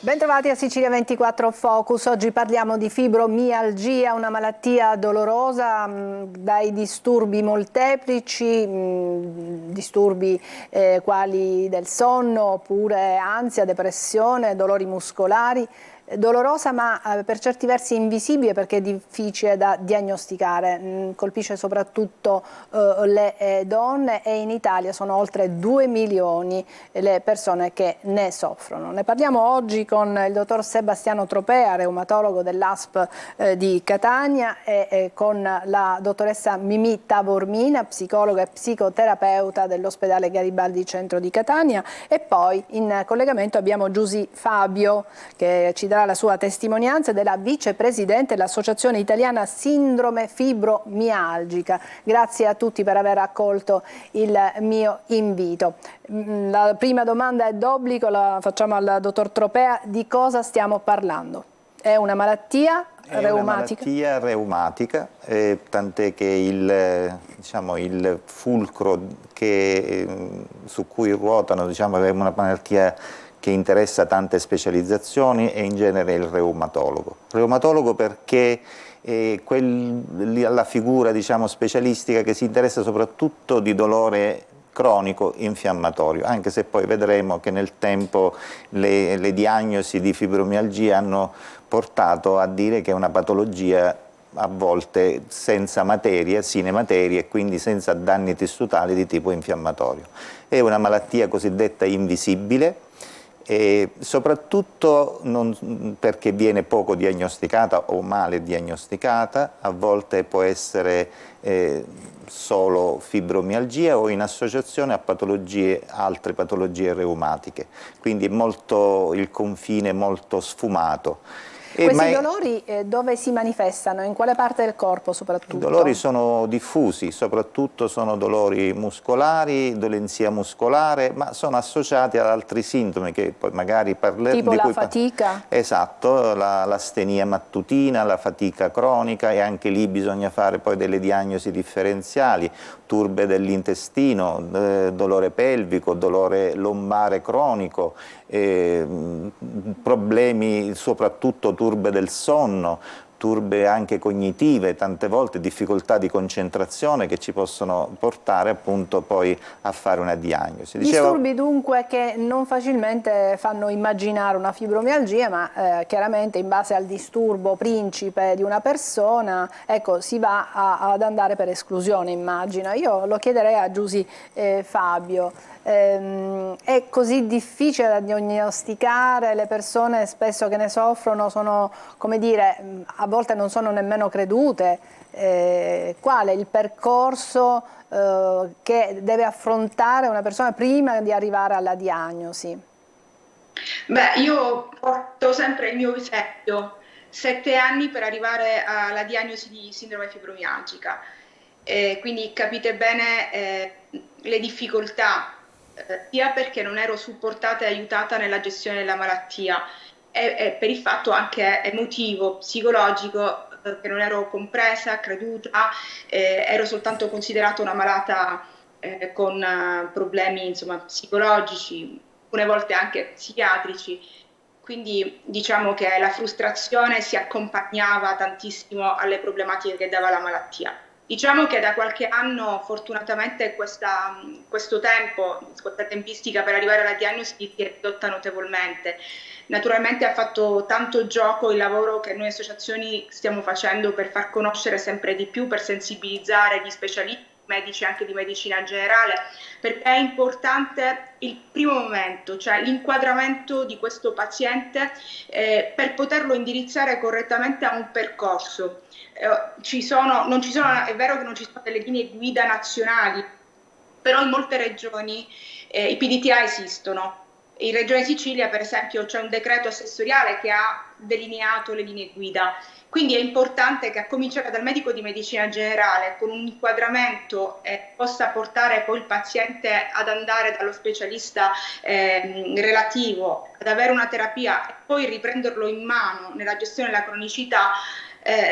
Bentrovati a Sicilia 24 Focus. Oggi parliamo di fibromialgia, una malattia dolorosa dai disturbi molteplici, disturbi quali del sonno, oppure ansia, depressione, dolori muscolari. Dolorosa ma per certi versi invisibile perché è difficile da diagnosticare, colpisce soprattutto le donne e in Italia sono oltre 2 milioni le persone che ne soffrono. Ne parliamo oggi con il dottor Sebastiano Tropea, reumatologo dell'ASP di Catania e con la dottoressa Mimì Tavormina, psicologa e psicoterapeuta dell'ospedale Garibaldi Centro di Catania, e poi in collegamento abbiamo Giusy Fabio che ci la sua testimonianza della vicepresidente dell'Associazione Italiana Sindrome Fibromialgica. Grazie a tutti per aver accolto il mio invito. La prima domanda è d'obbligo, la facciamo al dottor Tropea: di cosa stiamo parlando? È una malattia reumatica? Una malattia reumatica, tant'è che il fulcro su cui ruotano è una malattia che interessa tante specializzazioni e in genere il reumatologo. Reumatologo perché è la figura specialistica che si interessa soprattutto di dolore cronico infiammatorio, anche se poi vedremo che nel tempo le diagnosi di fibromialgia hanno portato a dire che è una patologia a volte senza materia, sine materia, e quindi senza danni tessutali di tipo infiammatorio. È una malattia cosiddetta invisibile, e soprattutto perché viene poco diagnosticata o male diagnosticata, a volte può essere solo fibromialgia o in associazione a altre patologie reumatiche, quindi il confine è molto sfumato. Questi dolori dove si manifestano? In quale parte del corpo soprattutto? I dolori sono diffusi, soprattutto sono dolori muscolari, dolenzia muscolare, ma sono associati ad altri sintomi che poi magari parleremo. Tipo la fatica? Esatto, l'astenia mattutina, la fatica cronica, e anche lì bisogna fare poi delle diagnosi differenziali: turbe dell'intestino, dolore pelvico, dolore lombare cronico, problemi soprattutto turbe del sonno, turbe anche cognitive, tante volte difficoltà di concentrazione che ci possono portare appunto poi a fare una diagnosi. Disturbi dunque che non facilmente fanno immaginare una fibromialgia, ma chiaramente in base al disturbo principe di una persona, ecco, si va ad andare per esclusione, immagino. Io lo chiederei a Giusy Fabio. È così difficile da diagnosticare? Le persone spesso che ne soffrono sono, come dire, a volte non sono nemmeno credute. Qual è il percorso che deve affrontare una persona prima di arrivare alla diagnosi? Beh, io porto sempre il mio esempio: 7 anni per arrivare alla diagnosi di sindrome fibromialgica, quindi capite bene le difficoltà, sia perché non ero supportata e aiutata nella gestione della malattia, e per il fatto anche emotivo, psicologico, che non ero compresa, creduta, ero soltanto considerata una malata con problemi psicologici, alcune volte anche psichiatrici. Quindi diciamo che la frustrazione si accompagnava tantissimo alle problematiche che dava la malattia. Diciamo che da qualche anno fortunatamente questo tempo, questa tempistica per arrivare alla diagnosi si è ridotta notevolmente. Naturalmente ha fatto tanto gioco il lavoro che noi associazioni stiamo facendo per far conoscere sempre di più, per sensibilizzare gli specialisti, medici anche di medicina generale, perché è importante il primo momento, cioè l'inquadramento di questo paziente per poterlo indirizzare correttamente a un percorso. È vero che non ci sono delle linee guida nazionali, però in molte regioni i PDTA esistono. In Regione Sicilia, per esempio, c'è un decreto assessoriale che ha delineato le linee guida. Quindi è importante che, a cominciare dal medico di medicina generale, con un inquadramento possa portare poi il paziente ad andare dallo specialista relativo, ad avere una terapia e poi riprenderlo in mano nella gestione della cronicità.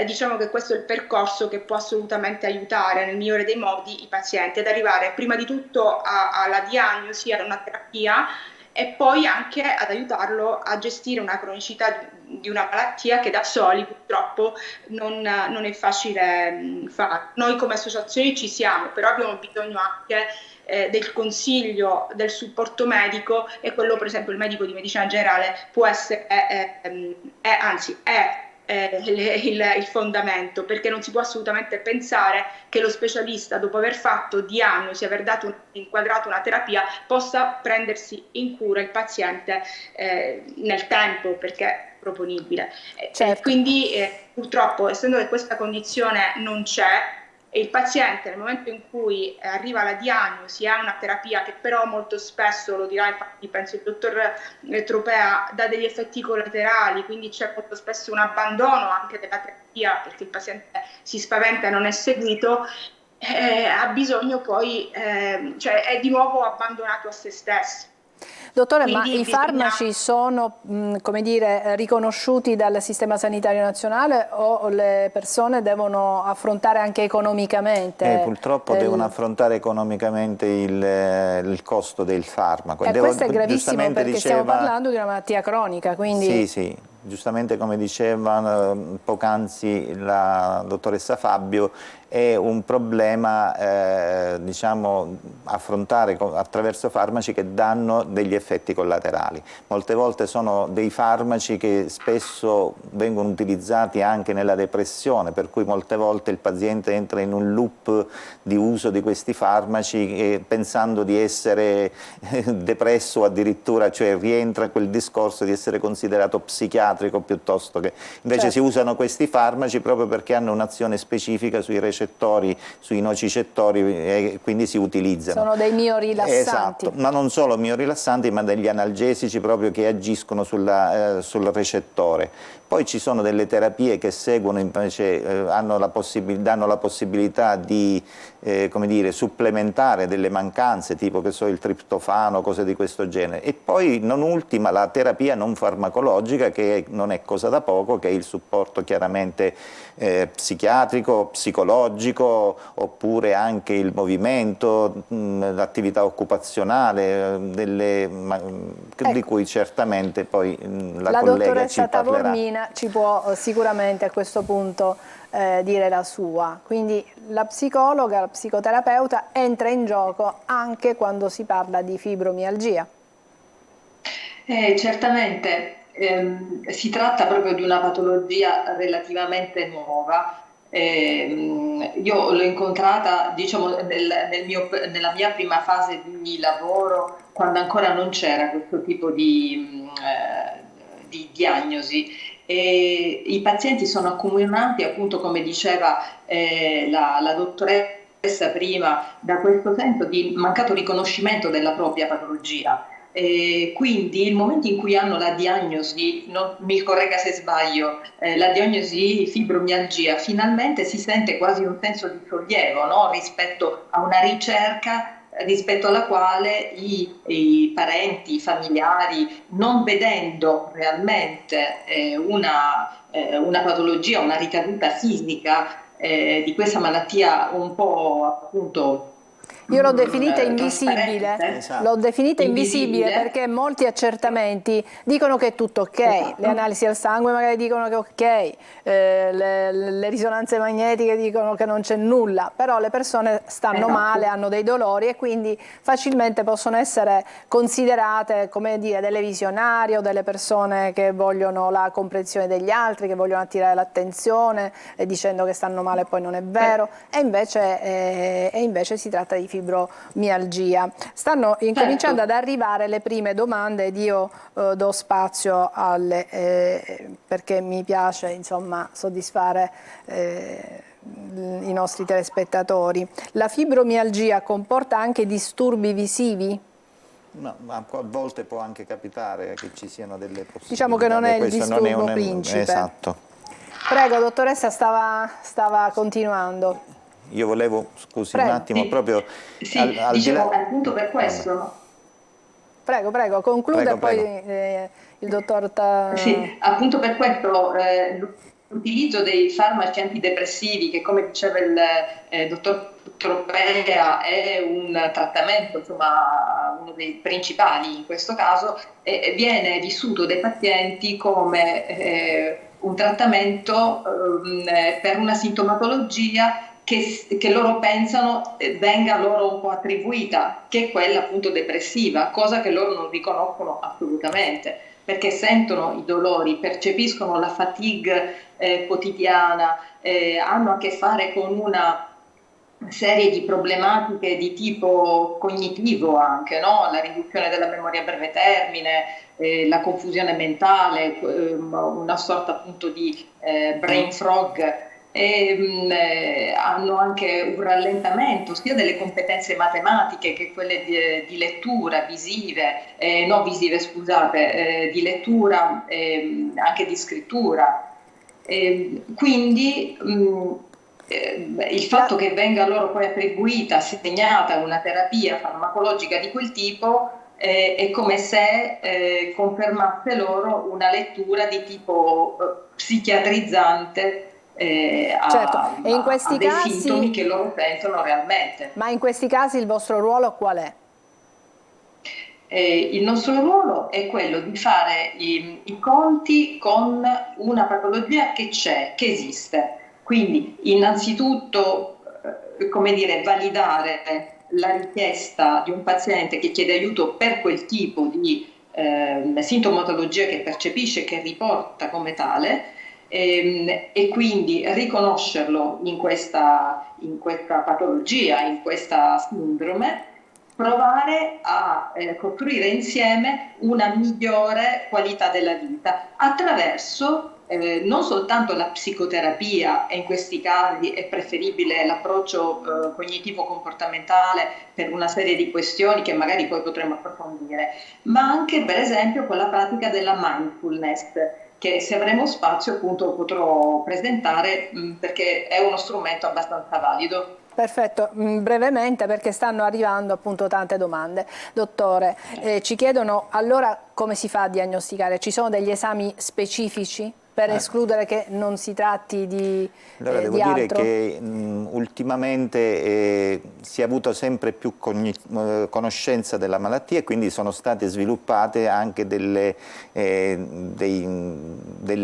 Diciamo che questo è il percorso che può assolutamente aiutare nel migliore dei modi i pazienti ad arrivare prima di tutto alla diagnosi, ad una terapia, e poi anche ad aiutarlo a gestire una cronicità di una malattia che da soli purtroppo non è facile fare. Noi come associazioni ci siamo, però abbiamo bisogno anche del consiglio, del supporto medico, e quello per esempio il medico di medicina generale può essere, anzi è il fondamento, perché non si può assolutamente pensare che lo specialista, dopo aver fatto diagnosi, aver inquadrato una terapia, possa prendersi in cura il paziente nel tempo, perché è proponibile. Certo. Quindi purtroppo, essendo che questa condizione non c'è, e il paziente nel momento in cui arriva la diagnosi ha una terapia che però molto spesso, lo dirà infatti penso il dottor Tropea, dà degli effetti collaterali, quindi c'è molto spesso un abbandono anche della terapia perché il paziente si spaventa e non è seguito, ha bisogno poi, cioè è di nuovo abbandonato a se stesso. Dottore, Quindi ma i farmaci sono, come dire, riconosciuti dal Sistema Sanitario Nazionale o le persone devono affrontare anche economicamente? Purtroppo devono affrontare economicamente il costo del farmaco. Questo è gravissimo perché stiamo parlando di una malattia cronica, quindi... Sì, sì, giustamente come diceva poc'anzi la dottoressa Fabbio, è un problema diciamo, affrontare attraverso farmaci che danno degli effetti collaterali. Molte volte sono dei farmaci che spesso vengono utilizzati anche nella depressione, per cui molte volte il paziente entra in un loop di uso di questi farmaci pensando di essere depresso o addirittura, cioè rientra in quel discorso di essere considerato psichiatrico piuttosto che... Invece certo. Si usano questi farmaci proprio perché hanno un'azione specifica sui recettori, sui nocicettori e quindi si utilizzano. Sono dei miorilassanti. Esatto, ma non solo miorilassanti, ma degli analgesici proprio che agiscono sul recettore. Poi ci sono delle terapie che seguono invece, danno la possibilità di come dire, supplementare delle mancanze, tipo che so, il triptofano, cose di questo genere. E poi non ultima la terapia non farmacologica, che non è cosa da poco, che è il supporto chiaramente psichiatrico, psicologico, oppure anche il movimento, l'attività occupazionale, di cui certamente poi la collega ci parlerà. Dottoressa Taormina ci può sicuramente a questo punto dire la sua. Quindi la psicologa, la psicoterapeuta entra in gioco anche quando si parla di fibromialgia. Certamente, si tratta proprio di una patologia relativamente nuova. Io l'ho incontrata, diciamo, nella mia prima fase di lavoro, quando ancora non c'era questo tipo di diagnosi. E i pazienti sono accomunati, appunto, come diceva la dottoressa prima, da questo senso di mancato riconoscimento della propria patologia. Quindi il momento in cui hanno la diagnosi, mi corregga se sbaglio, la diagnosi fibromialgia, finalmente si sente quasi un senso di sollievo, no? Rispetto a una ricerca rispetto alla quale i parenti, i familiari, non vedendo realmente una patologia, una ricaduta fisica di questa malattia un po' appunto... Io l'ho definita invisibile, esatto. L'ho definita invisibile perché molti accertamenti dicono che è tutto ok, esatto. Le analisi al sangue magari dicono che è ok, le risonanze magnetiche dicono che non c'è nulla, però le persone stanno esatto. male, hanno dei dolori e quindi facilmente possono essere considerate, come dire, delle visionarie o delle persone che vogliono la comprensione degli altri, che vogliono attirare l'attenzione dicendo che stanno male e poi non è vero, e invece si tratta di fibromialgia. Stanno incominciando ad arrivare le prime domande ed io do spazio perché mi piace, insomma, soddisfare i nostri telespettatori. La fibromialgia comporta anche disturbi visivi? No, ma a volte può anche capitare che ci siano delle possibilità. Diciamo che non è il disturbo principe. Esatto. Prego, dottoressa, stava continuando. Io volevo, scusi Prego. un attimo, proprio... Sì, dicevo, appunto per questo... Prego, concluda prego, poi il dottor... Sì, appunto per questo l'utilizzo dei farmaci antidepressivi, che come diceva il dottor Tropea è un trattamento, insomma, uno dei principali in questo caso, viene vissuto dai pazienti come un trattamento per una sintomatologia che loro pensano venga loro un po' attribuita, che è quella appunto depressiva, cosa che loro non riconoscono assolutamente, perché sentono i dolori, percepiscono la fatigue quotidiana, hanno a che fare con una serie di problematiche di tipo cognitivo anche, no? La riduzione della memoria a breve termine, la confusione mentale, una sorta appunto di brain fog. Hanno anche un rallentamento sia delle competenze matematiche che quelle di lettura, visive, di lettura, anche di scrittura. Quindi il fatto che venga loro poi attribuita, assegnata una terapia farmacologica di quel tipo è come se confermasse loro una lettura di tipo psichiatrizzante Certo, e in questi a dei casi, sintomi che loro sentono realmente. ma in questi casi il vostro ruolo qual è? Il nostro ruolo è quello di fare i conti con una patologia che c'è, che esiste. Quindi innanzitutto, come dire, validare la richiesta di un paziente che chiede aiuto per quel tipo di sintomatologia che percepisce, che riporta come tale, e quindi riconoscerlo in questa patologia, in questa sindrome, provare a costruire insieme una migliore qualità della vita attraverso non soltanto la psicoterapia, e in questi casi è preferibile l'approccio cognitivo-comportamentale per una serie di questioni che magari poi potremo approfondire, ma anche per esempio con la pratica della mindfulness, che se avremo spazio appunto potrò presentare perché è uno strumento abbastanza valido. Perfetto, brevemente perché stanno arrivando appunto tante domande. Dottore, ci chiedono allora come si fa a diagnosticare? Ci sono degli esami specifici per escludere che non si tratti di Allora, devo dire che ultimamente si è avuto sempre più conoscenza della malattia e quindi sono state sviluppate anche delle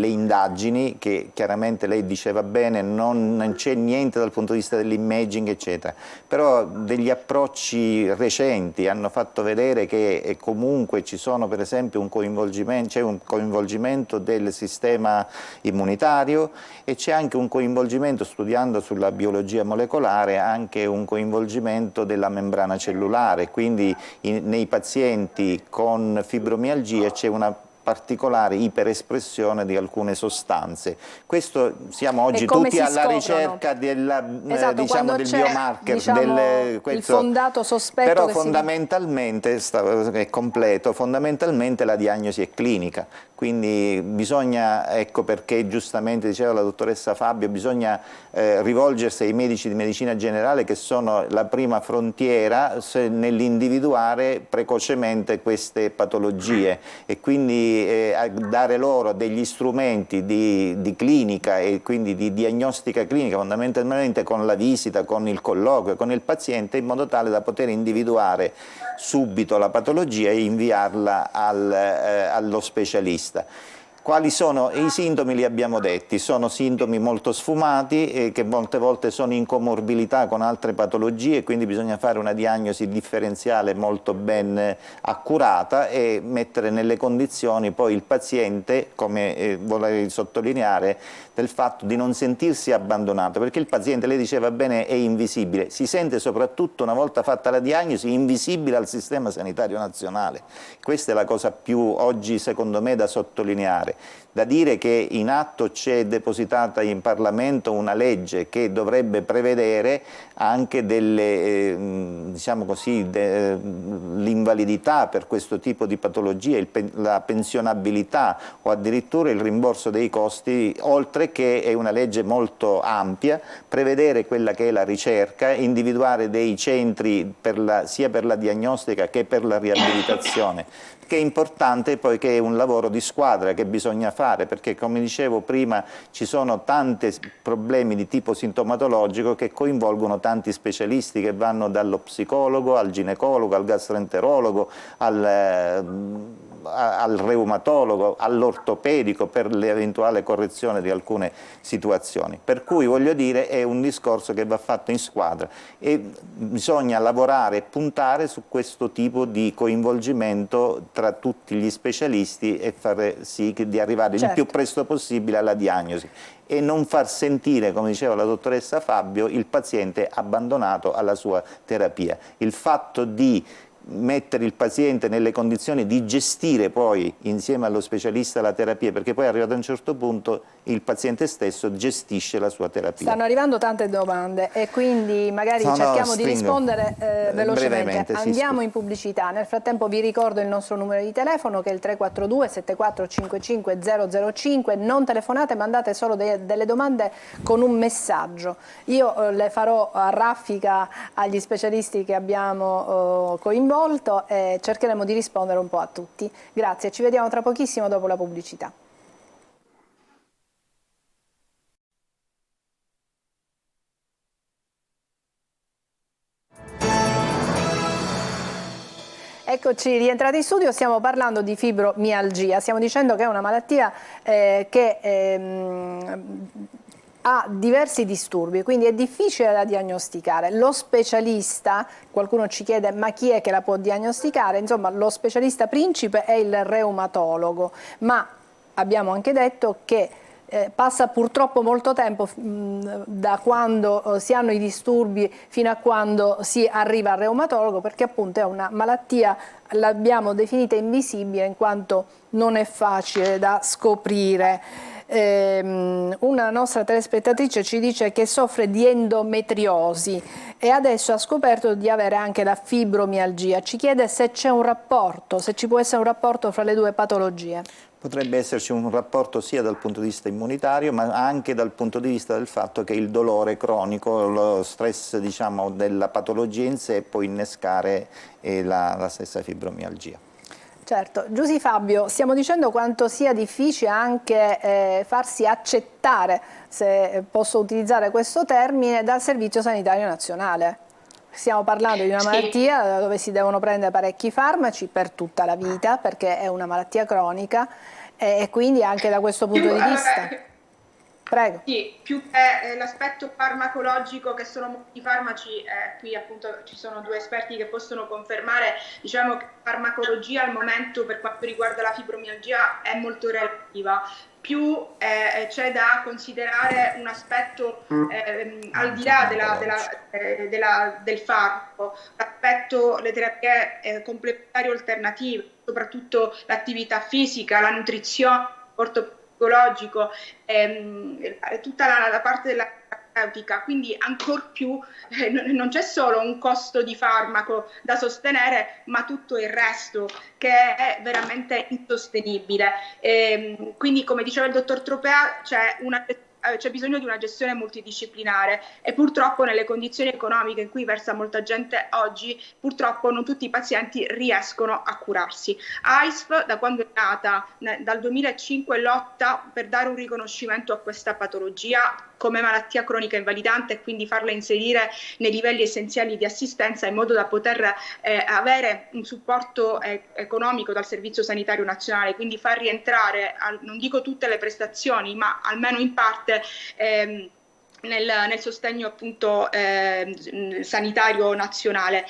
indagini che chiaramente lei diceva bene, non c'è niente dal punto di vista dell'imaging eccetera, però degli approcci recenti hanno fatto vedere che comunque ci sono per esempio c'è un coinvolgimento del sistema immunitario e c'è anche un coinvolgimento, studiando sulla biologia molecolare, anche un coinvolgimento della membrana cellulare, quindi nei pazienti con fibromialgia c'è una particolare iperespressione di alcune sostanze. Questo siamo oggi tutti alla ricerca della, diciamo, del biomarker, il fondato sospetto, però fondamentalmente è completo, fondamentalmente la diagnosi è clinica, quindi bisogna, ecco perché giustamente diceva la dottoressa Fabio, bisogna rivolgersi ai medici di medicina generale che sono la prima frontiera nell'individuare precocemente queste patologie e quindi dare loro degli strumenti di clinica e quindi di diagnostica clinica, fondamentalmente con la visita, con il colloquio, con il paziente, in modo tale da poter individuare subito la patologia e inviarla allo specialista. Quali sono i sintomi? Li abbiamo detti, sono sintomi molto sfumati che molte volte sono in comorbilità con altre patologie, quindi bisogna fare una diagnosi differenziale molto ben accurata e mettere nelle condizioni poi il paziente, come vorrei sottolineare, del fatto di non sentirsi abbandonato, perché il paziente, lei diceva bene, è invisibile, si sente soprattutto una volta fatta la diagnosi invisibile al sistema sanitario nazionale. Questa è la cosa più oggi secondo me da sottolineare. Da dire che in atto c'è depositata in Parlamento una legge che dovrebbe prevedere anche delle, diciamo così, l'invalidità per questo tipo di patologie, la pensionabilità o addirittura il rimborso dei costi, oltre che è una legge molto ampia, prevedere quella che è la ricerca, individuare dei centri sia per la diagnostica che per la riabilitazione, che è importante poiché è un lavoro di squadra che bisogna fare, perché come dicevo prima ci sono tanti problemi di tipo sintomatologico che coinvolgono tanti specialisti che vanno dallo psicologo al ginecologo, al gastroenterologo, al reumatologo, all'ortopedico per l'eventuale correzione di alcune situazioni. Per cui voglio dire è un discorso che va fatto in squadra e bisogna lavorare e puntare su questo tipo di coinvolgimento tra tutti gli specialisti e fare sì di arrivare il più presto possibile alla diagnosi e non far sentire, come diceva la dottoressa Fabio, il paziente abbandonato alla sua terapia. Il fatto di mettere il paziente nelle condizioni di gestire poi insieme allo specialista la terapia, perché poi arrivato a un certo punto il paziente stesso gestisce la sua terapia. Stanno arrivando tante domande e quindi magari cerchiamo di rispondere velocemente. Andiamo in pubblicità. Nel frattempo vi ricordo il nostro numero di telefono che è il 342 7455 005. Non telefonate, mandate solo delle domande con un messaggio. Io le farò a raffica agli specialisti che abbiamo coinvolto e cercheremo di rispondere un po' a tutti. Grazie, ci vediamo tra pochissimo dopo la pubblicità. Eccoci rientrati in studio, stiamo parlando di fibromialgia, stiamo dicendo che è una malattia che ha diversi disturbi, quindi è difficile da diagnosticare. Lo specialista, qualcuno ci chiede ma chi è che la può diagnosticare? Insomma, lo specialista principe è il reumatologo, ma abbiamo anche detto che passa purtroppo molto tempo da quando si hanno i disturbi fino a quando si arriva al reumatologo, perché appunto è una malattia, l'abbiamo definita invisibile in quanto non è facile da scoprire. Una nostra telespettatrice ci dice che soffre di endometriosi e adesso ha scoperto di avere anche la fibromialgia. Ci chiede se c'è un rapporto, se ci può essere un rapporto fra le due patologie. Potrebbe esserci un rapporto sia dal punto di vista immunitario ma anche dal punto di vista del fatto che il dolore cronico, lo stress diciamo, della patologia in sé può innescare la stessa fibromialgia. Certo, Giusy Fabio, stiamo dicendo quanto sia difficile anche farsi accettare, se posso utilizzare questo termine, dal Servizio Sanitario Nazionale. Stiamo parlando di una malattia dove si devono prendere parecchi farmaci per tutta la vita, perché è una malattia cronica e quindi anche da questo punto di vista. Prego. Sì, più che l'aspetto farmacologico che sono molti farmaci, qui appunto ci sono due esperti che possono confermare, diciamo che la farmacologia al momento per quanto riguarda la fibromialgia è molto relativa. Più c'è da considerare un aspetto al di là del farmaco, l'aspetto, le terapie complementari alternative, soprattutto l'attività fisica, la nutrizione, il psicologico, tutta la parte della terapeutica, quindi ancor più non c'è solo un costo di farmaco da sostenere, ma tutto il resto che è veramente insostenibile. Quindi, come diceva il dottor Tropea, c'è bisogno di una gestione multidisciplinare e purtroppo nelle condizioni economiche in cui versa molta gente oggi, purtroppo non tutti i pazienti riescono a curarsi. AISF, da quando è nata, dal 2005, lotta per dare un riconoscimento a questa patologia come malattia cronica invalidante e quindi farla inserire nei livelli essenziali di assistenza in modo da poter avere un supporto economico dal Servizio Sanitario Nazionale, quindi far rientrare, non dico tutte le prestazioni, ma almeno in parte nel sostegno appunto sanitario nazionale.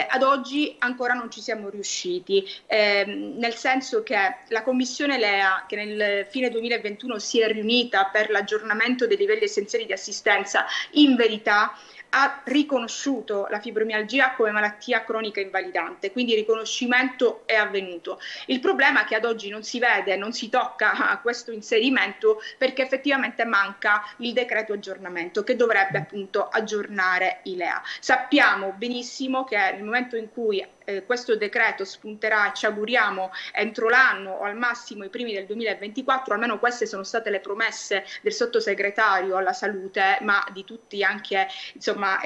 Ad oggi ancora non ci siamo riusciti, nel senso che la Commissione LEA, che nel fine 2021 si è riunita per l'aggiornamento dei livelli essenziali di assistenza, in verità ha riconosciuto la fibromialgia come malattia cronica invalidante, quindi il riconoscimento è avvenuto. Il problema è che ad oggi non si vede, non si tocca a questo inserimento perché effettivamente manca il decreto aggiornamento che dovrebbe appunto aggiornare i LEA. Sappiamo benissimo che nel momento in cui questo decreto spunterà, ci auguriamo entro l'anno o al massimo i primi del 2024, almeno queste sono state le promesse del sottosegretario alla salute, ma di tutti anche insomma insomma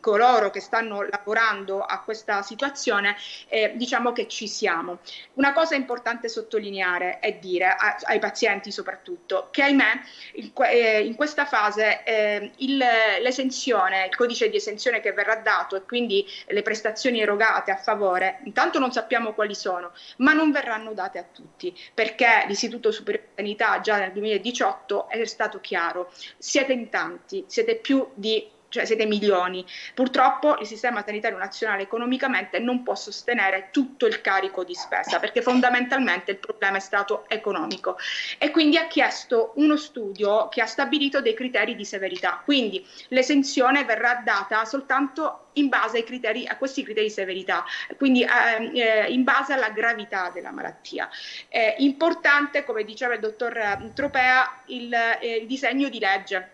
coloro che stanno lavorando a questa situazione, diciamo che ci siamo. Una cosa importante sottolineare è dire ai pazienti soprattutto che ahimè in questa fase l'esenzione, il codice di esenzione che verrà dato e quindi le prestazioni erogate a favore, intanto non sappiamo quali sono, ma non verranno date a tutti, perché l'Istituto Superiore di Sanità già nel 2018 è stato chiaro: siete in tanti, siete siete milioni. Purtroppo il sistema sanitario nazionale economicamente non può sostenere tutto il carico di spesa, perché fondamentalmente il problema è stato economico, e quindi ha chiesto uno studio che ha stabilito dei criteri di severità. Quindi l'esenzione verrà data soltanto in base a questi criteri di severità, quindi in base alla gravità della malattia. Importante, come diceva il dottor Tropea, il disegno di legge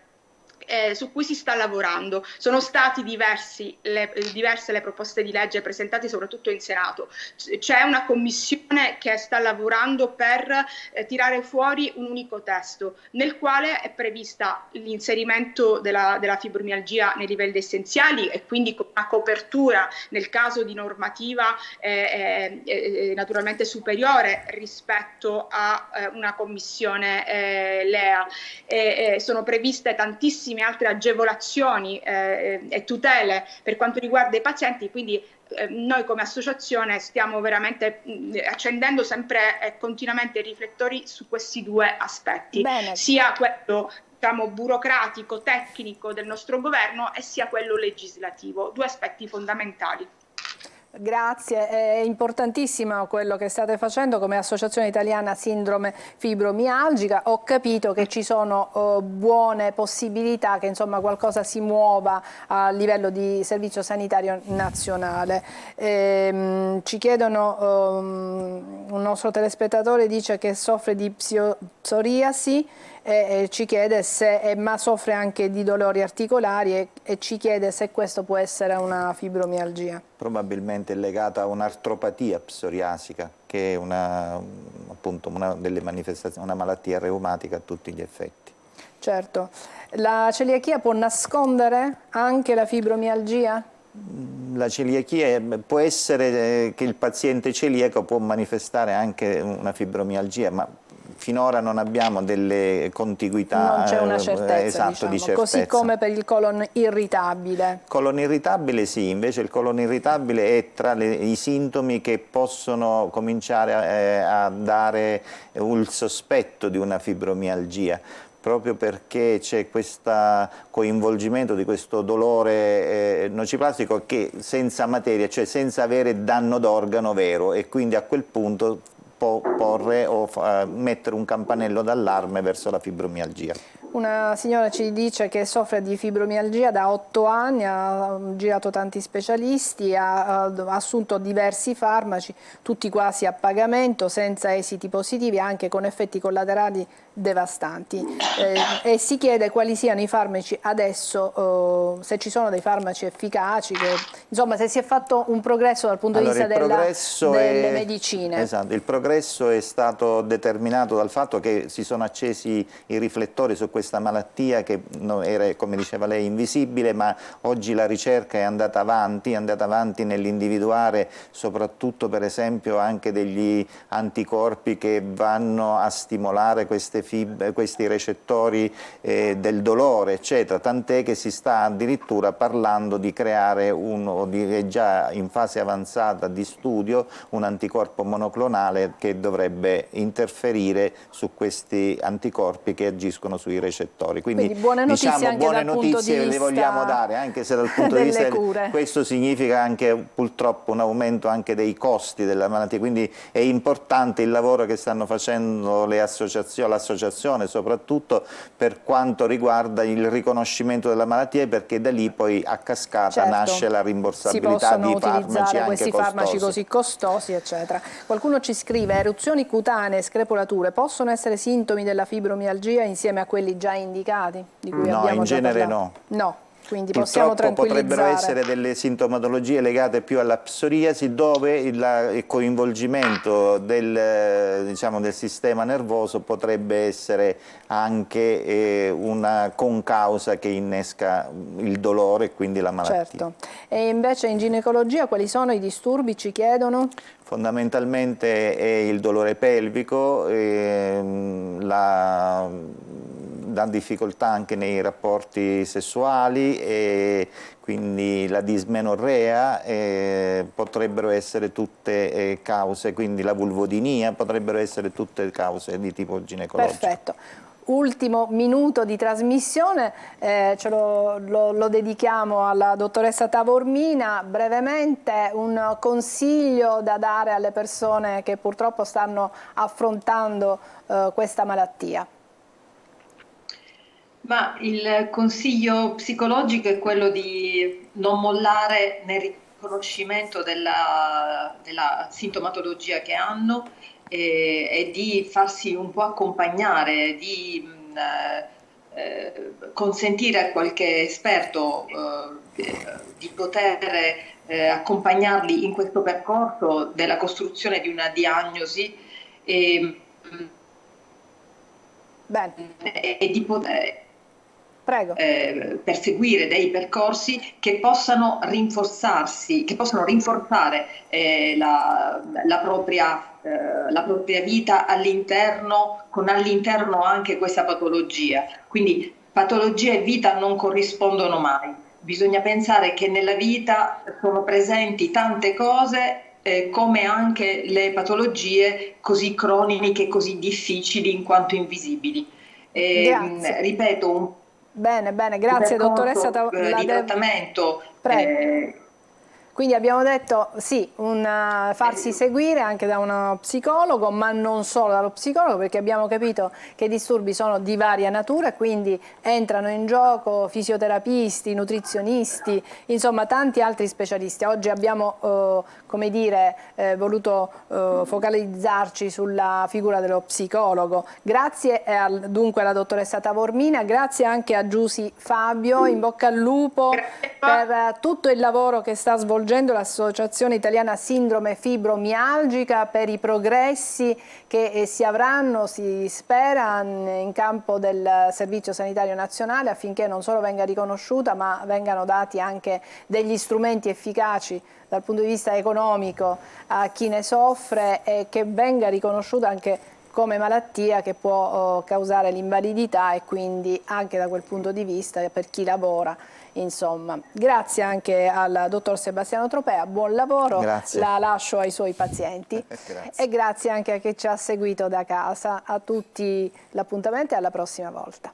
su cui si sta lavorando. Sono stati diverse le proposte di legge presentate soprattutto in Senato. C'è una commissione che sta lavorando per tirare fuori un unico testo nel quale è prevista l'inserimento della fibromialgia nei livelli essenziali, e quindi con una copertura nel caso di normativa naturalmente superiore rispetto a una commissione LEA. Sono previste tantissime altre agevolazioni e tutele per quanto riguarda i pazienti, quindi noi come associazione stiamo veramente accendendo sempre e continuamente i riflettori su questi due aspetti. Bene. Sia quello, diciamo, burocratico, tecnico del nostro governo, e sia quello legislativo, due aspetti fondamentali. Grazie, è importantissimo quello che state facendo come Associazione Italiana Sindrome Fibromialgica. Ho capito che ci sono buone possibilità che insomma qualcosa si muova a livello di Servizio Sanitario Nazionale. Ci chiedono, un nostro telespettatore dice che soffre di psoriasi e ci chiede ma soffre anche di dolori articolari e ci chiede se questo può essere una fibromialgia. Probabilmente è legata a un'artropatia psoriasica, che è appunto una delle manifestazioni, una malattia reumatica a tutti gli effetti. Certo. La celiachia può nascondere anche la fibromialgia? La celiachia può essere che il paziente celiaco può manifestare anche una fibromialgia, ma finora non abbiamo delle contiguità. Non c'è una certezza, esatto, diciamo. Di certezza. Così come per il colon irritabile. Colon irritabile sì, invece il colon irritabile è tra i sintomi che possono cominciare a dare il sospetto di una fibromialgia, proprio perché c'è questo coinvolgimento di questo dolore nociplastico che senza materia, cioè senza avere danno d'organo vero, e quindi a quel punto può porre o mettere un campanello d'allarme verso la fibromialgia. Una signora ci dice che soffre di fibromialgia da 8 anni, ha girato tanti specialisti, ha assunto diversi farmaci, tutti quasi a pagamento, senza esiti positivi, anche con effetti collaterali devastanti. E si chiede quali siano i farmaci adesso, se ci sono dei farmaci efficaci, insomma se si è fatto un progresso dal punto di vista delle medicine. Esatto, il progresso è stato determinato dal fatto che si sono accesi i riflettori su questa malattia che era, come diceva lei, invisibile, ma oggi la ricerca è andata avanti nell'individuare soprattutto per esempio anche degli anticorpi che vanno a stimolare questi recettori del dolore, eccetera, tant'è che si sta addirittura parlando di creare è già in fase avanzata di studio, un anticorpo monoclonale che dovrebbe interferire su questi anticorpi che agiscono sui recettori. Quindi buone notizie, diciamo, anche buone notizie le vogliamo dare, anche se dal punto di vista questo significa anche purtroppo un aumento anche dei costi della malattia, quindi è importante il lavoro che stanno facendo l'associazione soprattutto per quanto riguarda il riconoscimento della malattia, perché da lì poi a cascata nasce la rimborsabilità di farmaci anche questi costosi. Farmaci così costosi, eccetera. Qualcuno ci scrive: eruzioni cutanee e screpolature possono essere sintomi della fibromialgia insieme a quelli già indicati, di cui abbiamo già parlato? No. quindi possiamo Purtroppo potrebbero tranquillizzare. essere delle sintomatologie legate più alla psoriasi, dove il coinvolgimento del sistema nervoso potrebbe essere anche una concausa che innesca il dolore e quindi la malattia. Certo. E invece in ginecologia quali sono i disturbi, ci chiedono? Fondamentalmente è il dolore pelvico, la difficoltà anche nei rapporti sessuali e quindi la dismenorrea, potrebbero essere tutte cause, quindi la vulvodinia, potrebbero essere tutte cause di tipo ginecologico. Perfetto. Ultimo minuto di trasmissione, lo dedichiamo alla dottoressa Tavormina. Brevemente un consiglio da dare alle persone che purtroppo stanno affrontando questa malattia. Ma il consiglio psicologico è quello di non mollare nel riconoscimento della sintomatologia che hanno e di farsi un po' accompagnare, di consentire a qualche esperto di poter accompagnarli in questo percorso della costruzione di una diagnosi e di poter Prego. perseguire dei percorsi che possano rinforzarsi, che possono rinforzare la propria vita all'interno, con all'interno anche questa patologia. Quindi patologia e vita non corrispondono mai. Bisogna pensare che nella vita sono presenti tante cose, come anche le patologie così croniche, così difficili in quanto invisibili. Ripeto, Bene, grazie dottoressa di trattamento. Prego. Quindi abbiamo detto sì, farsi seguire anche da uno psicologo, ma non solo dallo psicologo, perché abbiamo capito che i disturbi sono di varia natura, quindi entrano in gioco fisioterapisti, nutrizionisti, insomma tanti altri specialisti. Oggi abbiamo voluto focalizzarci sulla figura dello psicologo. Grazie dunque alla dottoressa Tavormina, grazie anche a Giusy Fabio, in bocca al lupo per tutto il lavoro che sta svolgendo l'Associazione Italiana Sindrome Fibromialgica, per i progressi che si avranno, si spera, in campo del Servizio Sanitario Nazionale, affinché non solo venga riconosciuta ma vengano dati anche degli strumenti efficaci dal punto di vista economico a chi ne soffre e che venga riconosciuta anche come malattia che può causare l'invalidità, e quindi anche da quel punto di vista per chi lavora. Insomma, grazie anche al dottor Sebastiano Tropea, buon lavoro, Grazie. La lascio ai suoi pazienti. E grazie anche a chi ci ha seguito da casa. A tutti l'appuntamento e alla prossima volta.